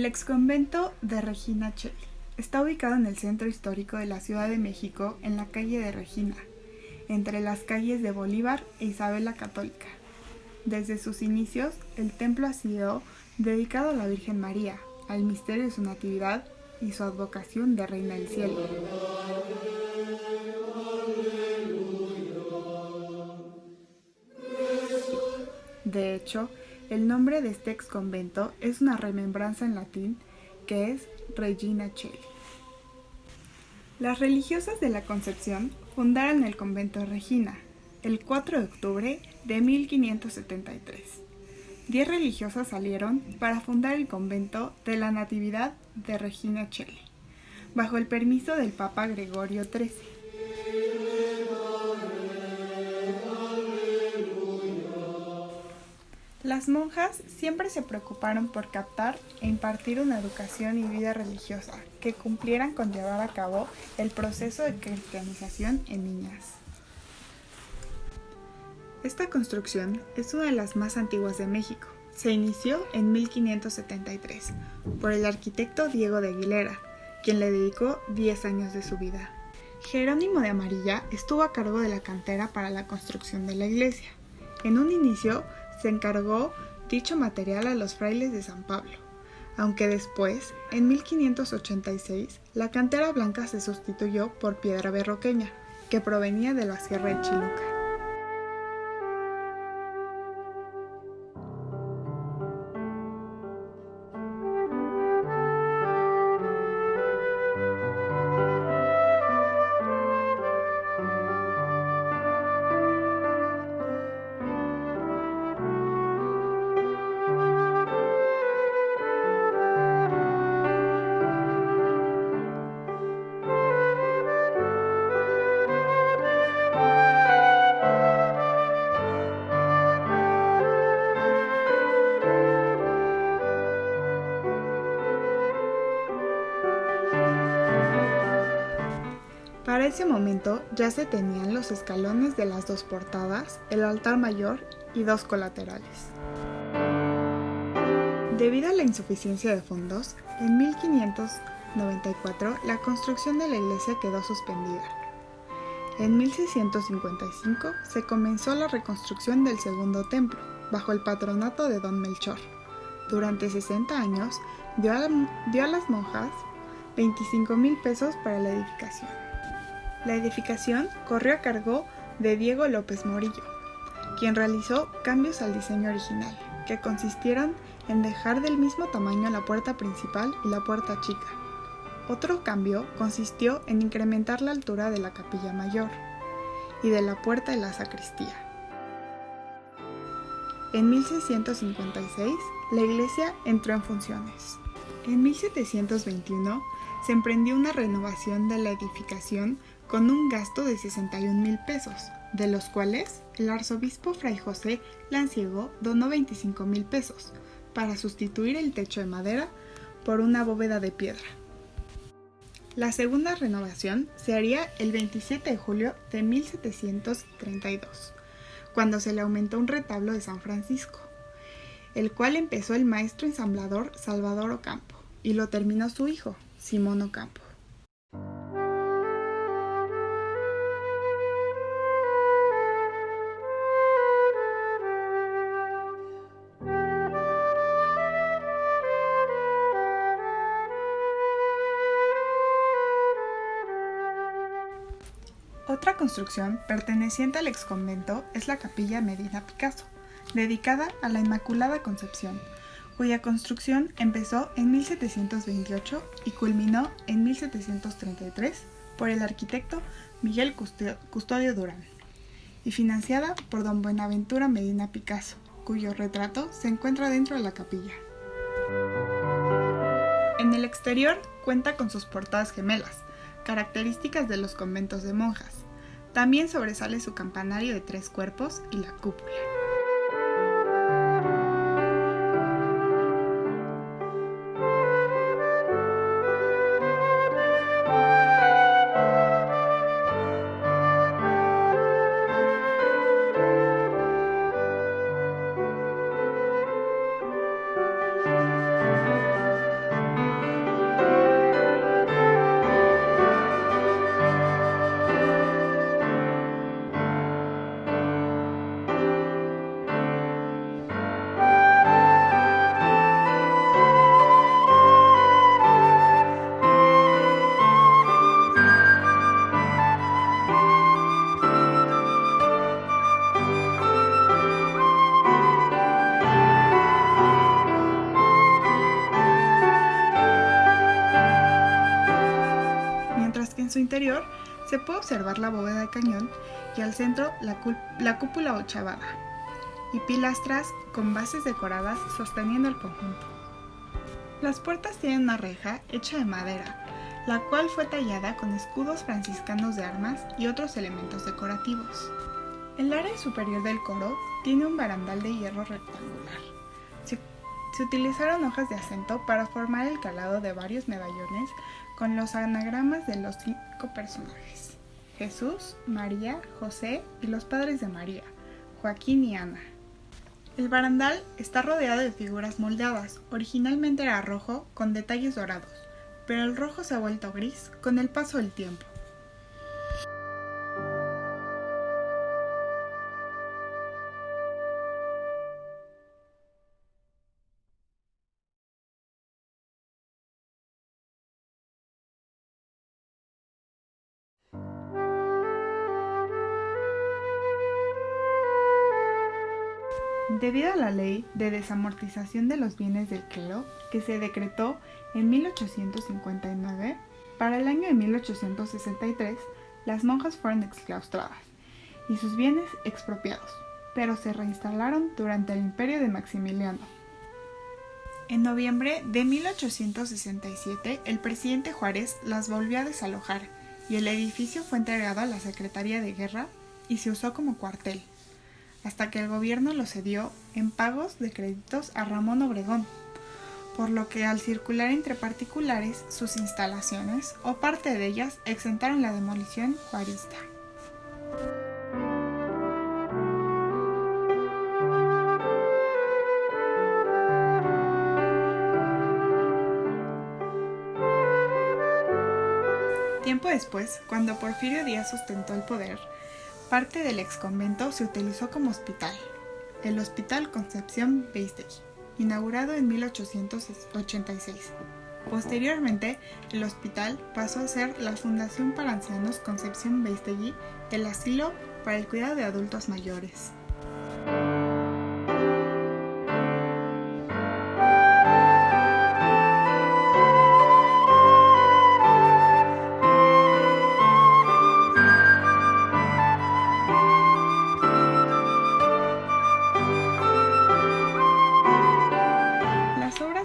exconvento de Regina Coeli está ubicado en el centro histórico de la Ciudad de México, en la calle de Regina, entre las calles de Bolívar e Isabel la Católica. Desde sus inicios, el templo ha sido dedicado a la Virgen María, al misterio de su natividad y su advocación de Reina del Cielo. De hecho, el nombre de este exconvento es una remembranza en latín que es Regina Coeli. Las religiosas de la Concepción fundaron el convento de Regina el 4 de octubre de 1573. 10 religiosas salieron para fundar el convento de la Natividad de Regina Coeli, bajo el permiso del Papa Gregorio XIII. Las monjas siempre se preocuparon por captar e impartir una educación y vida religiosa que cumplieran con llevar a cabo el proceso de cristianización en niñas. Esta construcción es una de las más antiguas de México. Se inició en 1573 por el arquitecto Diego de Aguilera, quien le dedicó 10 años de su vida. Jerónimo de Amarilla estuvo a cargo de la cantera para la construcción de la iglesia. En un inicio se encargó dicho material a los frailes de San Pablo, aunque después, en 1586, la cantera blanca se sustituyó por piedra berroqueña, que provenía de la Sierra de Chiluca. Para ese momento ya se tenían los escalones de las dos portadas, el altar mayor y 2 colaterales. Debido a la insuficiencia de fondos, en 1594 la construcción de la iglesia quedó suspendida. En 1655 se comenzó la reconstrucción del segundo templo, bajo el patronato de Don Melchor. Durante 60 años dio a las monjas 25,000 pesos para la edificación. La edificación corrió a cargo de Diego López Morillo, quien realizó cambios al diseño original, que consistieron en dejar del mismo tamaño la puerta principal y la puerta chica. Otro cambio consistió en incrementar la altura de la capilla mayor y de la puerta de la sacristía. En 1656, la iglesia entró en funciones. En 1721, se emprendió una renovación de la edificación con un gasto de 61,000 pesos, de los cuales el arzobispo Fray José Lanciego donó 25,000 pesos para sustituir el techo de madera por una bóveda de piedra. La segunda renovación se haría el 27 de julio de 1732, cuando se le aumentó un retablo de San Francisco, el cual empezó el maestro ensamblador Salvador Ocampo y lo terminó su hijo, Simón Ocampo. Otra construcción perteneciente al exconvento es la capilla Medina Picasso, dedicada a la Inmaculada Concepción, cuya construcción empezó en 1728 y culminó en 1733 por el arquitecto Miguel Custodio Durán, y financiada por don Buenaventura Medina Picasso, cuyo retrato se encuentra dentro de la capilla. En el exterior cuenta con sus portadas gemelas, características de los conventos de monjas. También sobresale su campanario de 3 cuerpos y la cúpula. interior se puede observar la bóveda de cañón y al centro la cúpula ochavada y pilastras con bases decoradas sosteniendo el conjunto. Las puertas tienen una reja hecha de madera, la cual fue tallada con escudos franciscanos de armas y otros elementos decorativos. El área superior del coro tiene un barandal de hierro rectangular. Se utilizaron hojas de acento para formar el calado de varios medallones con los anagramas de los 5 personajes: Jesús, María, José y los padres de María, Joaquín y Ana. El barandal está rodeado de figuras moldeadas. Originalmente era rojo con detalles dorados, pero el rojo se ha vuelto gris con el paso del tiempo. Debido a la ley de desamortización de los bienes del clero, que se decretó en 1859, para el año de 1863 las monjas fueron exclaustradas y sus bienes expropiados, pero se reinstalaron durante el imperio de Maximiliano. En noviembre de 1867, el presidente Juárez las volvió a desalojar y el edificio fue entregado a la Secretaría de Guerra y se usó como cuartel, hasta que el gobierno lo cedió en pagos de créditos a Ramón Obregón, por lo que al circular entre particulares sus instalaciones o parte de ellas exentaron la demolición juarista. Tiempo después, cuando Porfirio Díaz ostentó el poder, parte del exconvento se utilizó como hospital, el Hospital Concepción Beistegui, inaugurado en 1886. Posteriormente, el hospital pasó a ser la Fundación para Ancianos Concepción Beistegui, el asilo para el cuidado de adultos mayores.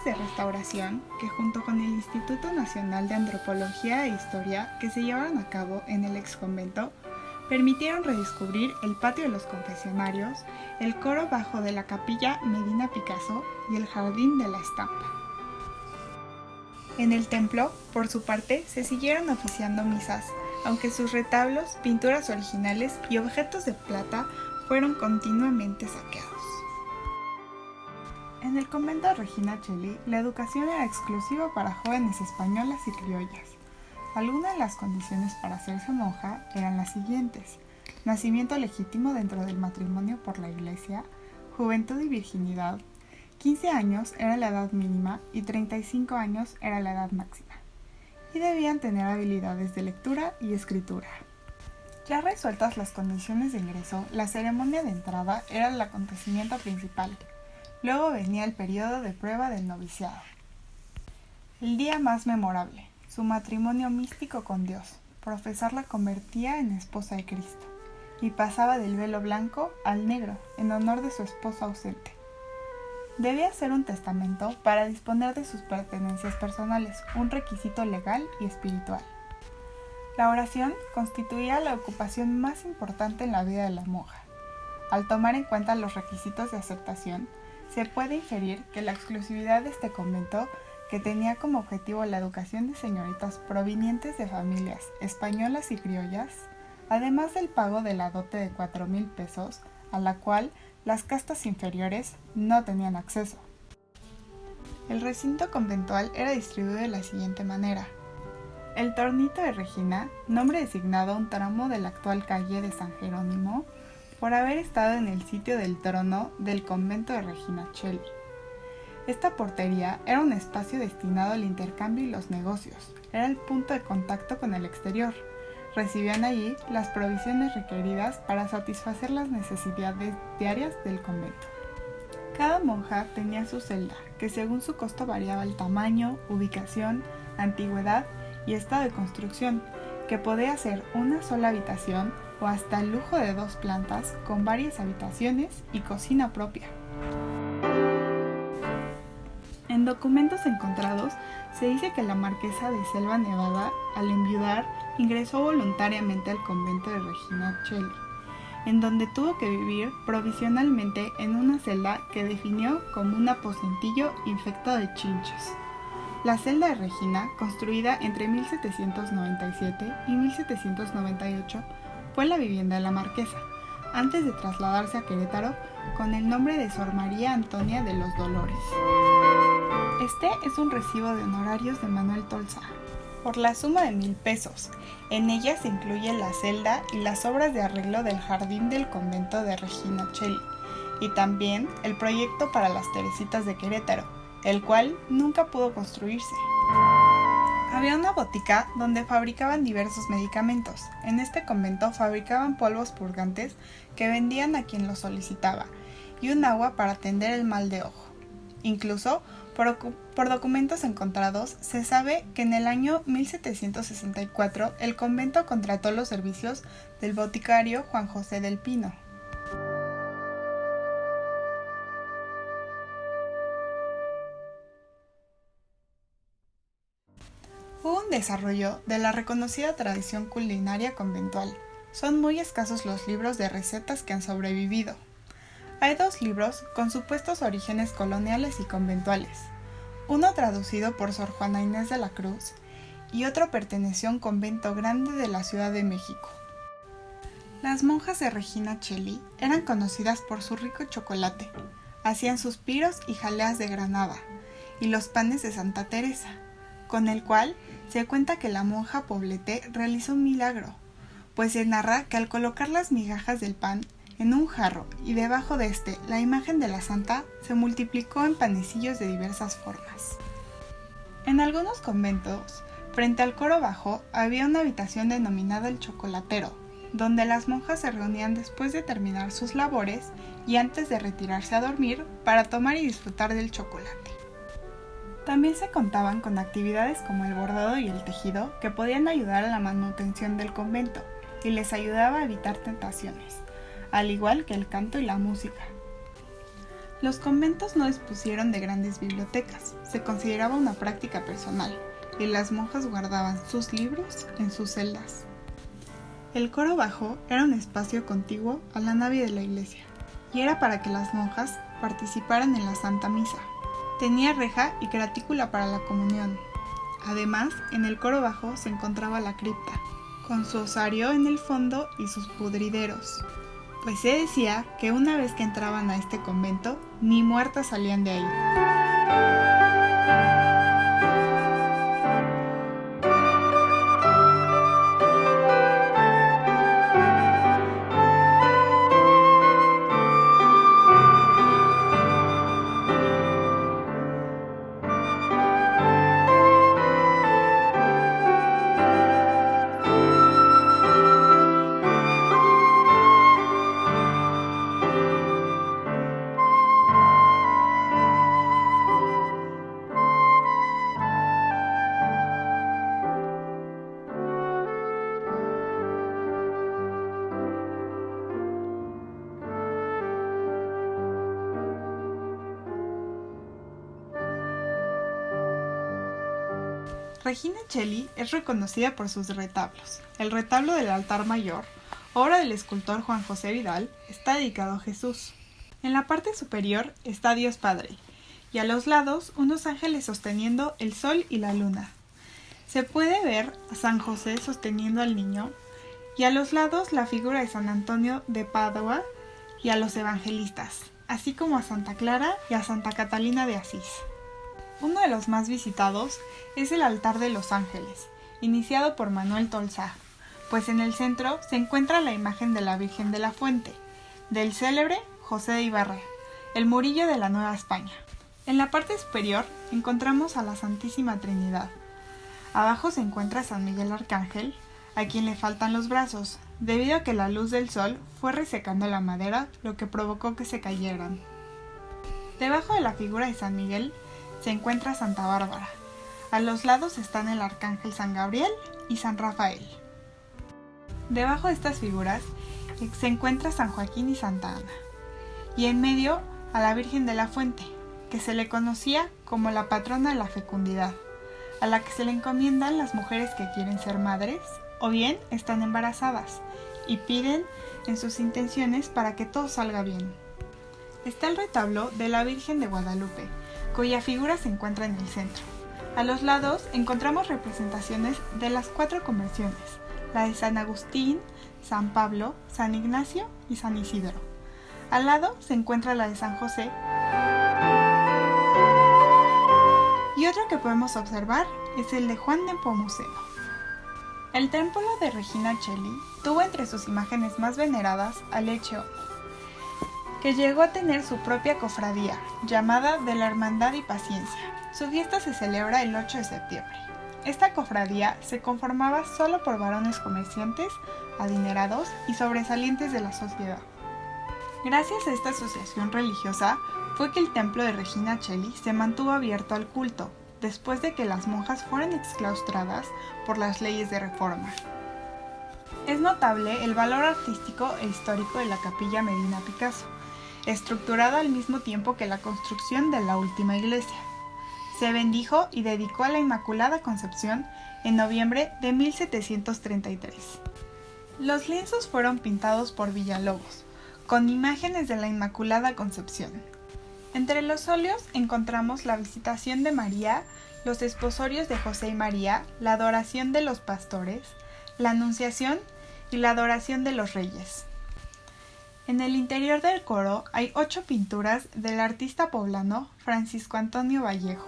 De restauración que junto con el Instituto Nacional de Antropología e Historia que se llevaron a cabo en el exconvento permitieron redescubrir el patio de los confesionarios, el coro bajo de la capilla Medina Picasso y el jardín de la estampa. En el templo, por su parte, se siguieron oficiando misas, aunque sus retablos, pinturas originales y objetos de plata fueron continuamente saqueados. En el convento de Regina Coeli, la educación era exclusiva para jóvenes españolas y criollas. Algunas de las condiciones para hacerse monja eran las siguientes: nacimiento legítimo dentro del matrimonio por la Iglesia, juventud y virginidad, 15 años era la edad mínima y 35 años era la edad máxima, y debían tener habilidades de lectura y escritura. Ya resueltas las condiciones de ingreso, la ceremonia de entrada era el acontecimiento principal. Luego venía el periodo de prueba del noviciado. El día más memorable, su matrimonio místico con Dios. Profesar la convertía en esposa de Cristo, y pasaba del velo blanco al negro en honor de su esposo ausente. Debía hacer un testamento para disponer de sus pertenencias personales, un requisito legal y espiritual. La oración constituía la ocupación más importante en la vida de la monja. Al tomar en cuenta los requisitos de aceptación, se puede inferir que la exclusividad de este convento, que tenía como objetivo la educación de señoritas provenientes de familias españolas y criollas, además del pago de la dote de 4,000 pesos, a la cual las castas inferiores no tenían acceso. El recinto conventual era distribuido de la siguiente manera: el Tornito de Regina, nombre designado a un tramo de la actual calle de San Jerónimo, por haber estado en el sitio del trono del convento de Regina Coeli. Esta portería era un espacio destinado al intercambio y los negocios, era el punto de contacto con el exterior. Recibían allí las provisiones requeridas para satisfacer las necesidades diarias del convento. Cada monja tenía su celda, que según su costo variaba el tamaño, ubicación, antigüedad y estado de construcción, que podía ser una sola habitación o hasta el lujo de 2 plantas con varias habitaciones y cocina propia. En documentos encontrados se dice que la marquesa de Selva Nevada, al enviudar, ingresó voluntariamente al convento de Regina Coeli, en donde tuvo que vivir provisionalmente en una celda que definió como un aposentillo infectado de chinches. La celda de Regina, construida entre 1797 y 1798, fue la vivienda de la marquesa, antes de trasladarse a Querétaro con el nombre de Sor María Antonia de los Dolores. Este es un recibo de honorarios de Manuel Tolsá, por la suma de 1,000 pesos. En ella se incluye la celda y las obras de arreglo del jardín del convento de Regina Coeli, y también el proyecto para las Teresitas de Querétaro, el cual nunca pudo construirse. Había una botica donde fabricaban diversos medicamentos. En este convento fabricaban polvos purgantes que vendían a quien los solicitaba, y un agua para atender el mal de ojo. Incluso, por documentos encontrados, se sabe que en el año 1764 el convento contrató los servicios del boticario Juan José del Pino. Hubo un desarrollo de la reconocida tradición culinaria conventual. Son muy escasos los libros de recetas que han sobrevivido. Hay 2 libros con supuestos orígenes coloniales y conventuales. Uno traducido por Sor Juana Inés de la Cruz y otro perteneció a un convento grande de la Ciudad de México. Las monjas de Regina Coeli eran conocidas por su rico chocolate. Hacían suspiros y jaleas de granada y los panes de Santa Teresa, con el cual se cuenta que la monja Poblete realizó un milagro, pues se narra que al colocar las migajas del pan en un jarro y debajo de este la imagen de la santa se multiplicó en panecillos de diversas formas. En algunos conventos, frente al coro bajo, había una habitación denominada el chocolatero, donde las monjas se reunían después de terminar sus labores y antes de retirarse a dormir para tomar y disfrutar del chocolate. También se contaban con actividades como el bordado y el tejido que podían ayudar a la manutención del convento y les ayudaba a evitar tentaciones, al igual que el canto y la música. Los conventos no dispusieron de grandes bibliotecas, se consideraba una práctica personal, y las monjas guardaban sus libros en sus celdas. El coro bajo era un espacio contiguo a la nave de la iglesia, y era para que las monjas participaran en la Santa Misa. Tenía reja y cratícula para la comunión. Además, en el coro bajo se encontraba la cripta, con su osario en el fondo y sus pudrideros, pues se decía que una vez que entraban a este convento, ni muertas salían de ahí. Regina Coeli es reconocida por sus retablos. El retablo del altar mayor, obra del escultor Juan José Vidal, está dedicado a Jesús. En la parte superior está Dios Padre, y a los lados unos ángeles sosteniendo el sol y la luna. Se puede ver a San José sosteniendo al niño, y a los lados la figura de San Antonio de Padua y a los evangelistas, así como a Santa Clara y a Santa Catalina de Asís. Uno de los más visitados es el altar de los ángeles, iniciado por Manuel Tolsá, pues en el centro se encuentra la imagen de la Virgen de la Fuente, del célebre José de Ibarra, el Murillo de la Nueva España. En la parte superior encontramos a la Santísima Trinidad. Abajo se encuentra San Miguel Arcángel, a quien le faltan los brazos, debido a que la luz del sol fue resecando la madera, lo que provocó que se cayeran. Debajo de la figura de San Miguel se encuentra Santa Bárbara. A los lados están el Arcángel San Gabriel y San Rafael. Debajo de estas figuras se encuentra San Joaquín y Santa Ana, y en medio a la Virgen de la Fuente, que se le conocía como la patrona de la fecundidad, a la que se le encomiendan las mujeres que quieren ser madres o bien están embarazadas y piden en sus intenciones para que todo salga bien. Está el retablo de la Virgen de Guadalupe, cuya figura se encuentra en el centro. A los lados encontramos representaciones de las 4 conversiones, la de San Agustín, San Pablo, San Ignacio y San Isidro. Al lado se encuentra la de San José. Y otro que podemos observar es el de Juan Nepomuceno. El templo de Regina Coeli tuvo entre sus imágenes más veneradas a Lecce, que llegó a tener su propia cofradía, llamada de la Hermandad y Paciencia. Su fiesta se celebra el 8 de septiembre. Esta cofradía se conformaba solo por varones comerciantes, adinerados y sobresalientes de la sociedad. Gracias a esta asociación religiosa fue que el templo de Regina Coeli se mantuvo abierto al culto, después de que las monjas fueran exclaustradas por las leyes de reforma. Es notable el valor artístico e histórico de la Capilla Medina Picasso, estructurada al mismo tiempo que la construcción de la última iglesia. Se bendijo y dedicó a la Inmaculada Concepción en noviembre de 1733. Los lienzos fueron pintados por Villalobos, con imágenes de la Inmaculada Concepción. Entre los óleos encontramos la Visitación de María, los Desposorios de José y María, la Adoración de los Pastores, la Anunciación y la Adoración de los Reyes. En el interior del coro hay 8 pinturas del artista poblano Francisco Antonio Vallejo.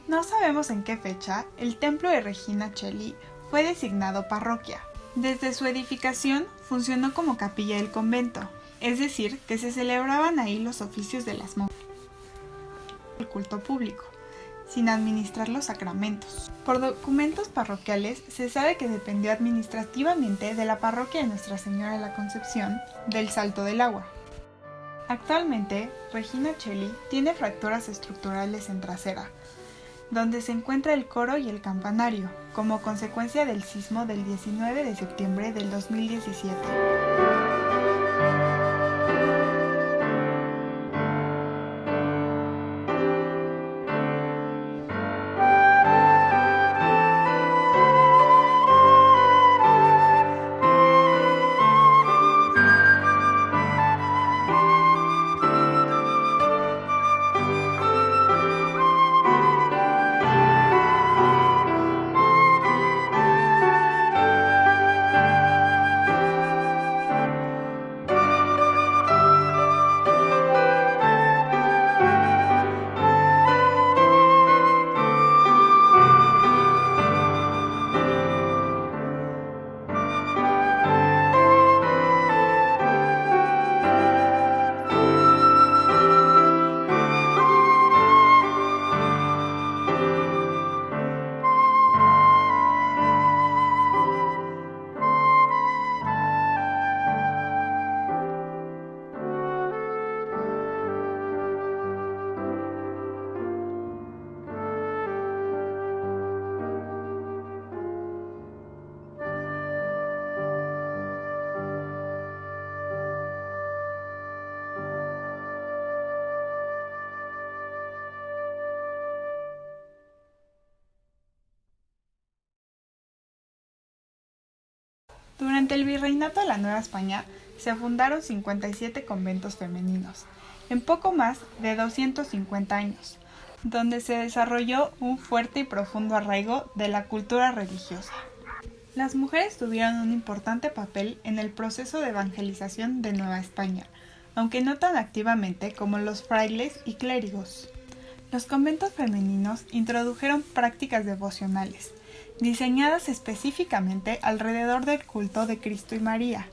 No sabemos en qué fecha el templo de Regina Coeli fue designado parroquia. Desde su edificación funcionó como capilla del convento, es decir, que se celebraban ahí los oficios de las monjas, el culto público, sin administrar los sacramentos. Por documentos parroquiales se sabe que dependió administrativamente de la parroquia de Nuestra Señora de la Concepción del Salto del Agua. Actualmente, Regina Coeli tiene fracturas estructurales en trasera, donde se encuentra el coro y el campanario, como consecuencia del sismo del 19 de septiembre del 2017. Durante el virreinato de la Nueva España se fundaron 57 conventos femeninos, en poco más de 250 años, donde se desarrolló un fuerte y profundo arraigo de la cultura religiosa. Las mujeres tuvieron un importante papel en el proceso de evangelización de Nueva España, aunque no tan activamente como los frailes y clérigos. Los conventos femeninos introdujeron prácticas devocionales, diseñadas específicamente alrededor del culto de Cristo y María,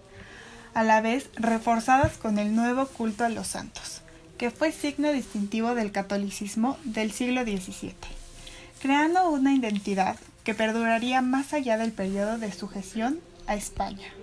a la vez reforzadas con el nuevo culto a los santos, que fue signo distintivo del catolicismo del siglo XVII, creando una identidad que perduraría más allá del periodo de sujeción a España.